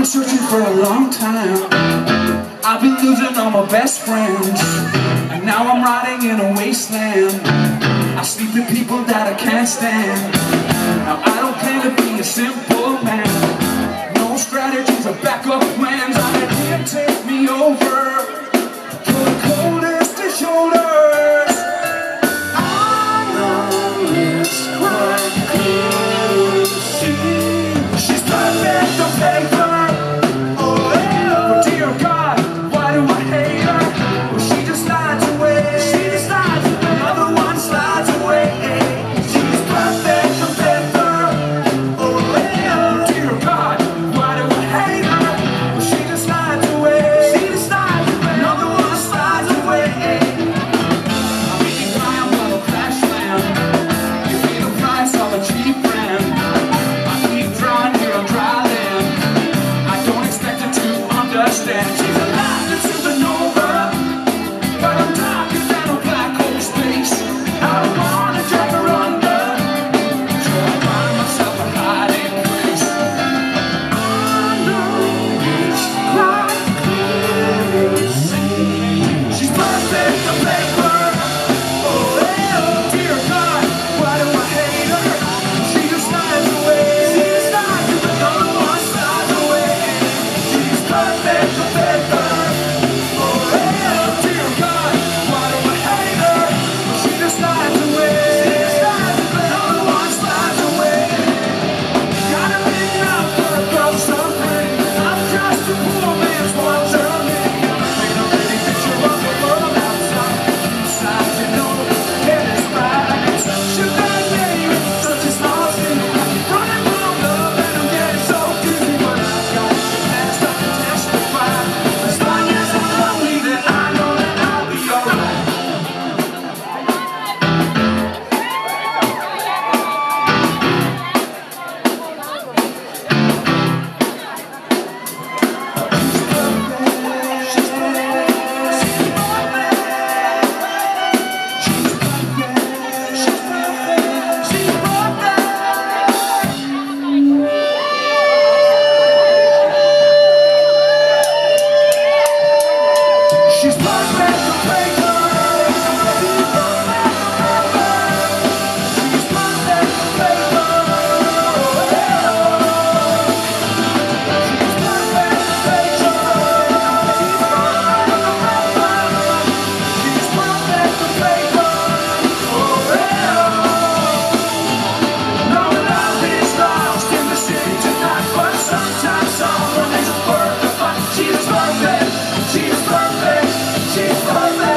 searching for a long time. I've been losing all my best friends, and now I'm riding in a wasteland. I sleep with people that I can't stand. Now I don't claim to be a simple man. No strategies or backup plans. I let him take me over. For the coldest of shoulders. I know it's quite clear to see. She's perfect on paper. She's alive, it's supernova, but I'm darker than a black hole space. I don't wanna drag her under, so I find myself a hiding place. I know it's quite clear to see. She's perfect on paper. Oh, dear God, why do I hate her? She just slides away. She just slides away. Another one slides away. She's perfect. She's perfect on paper. She's perfect on paper. She's perfect on paper. She's perfect on paper. No love is lost in the city tonight, but sometimes someone is a perfect. She's perfect. She's perfect. She's perfect.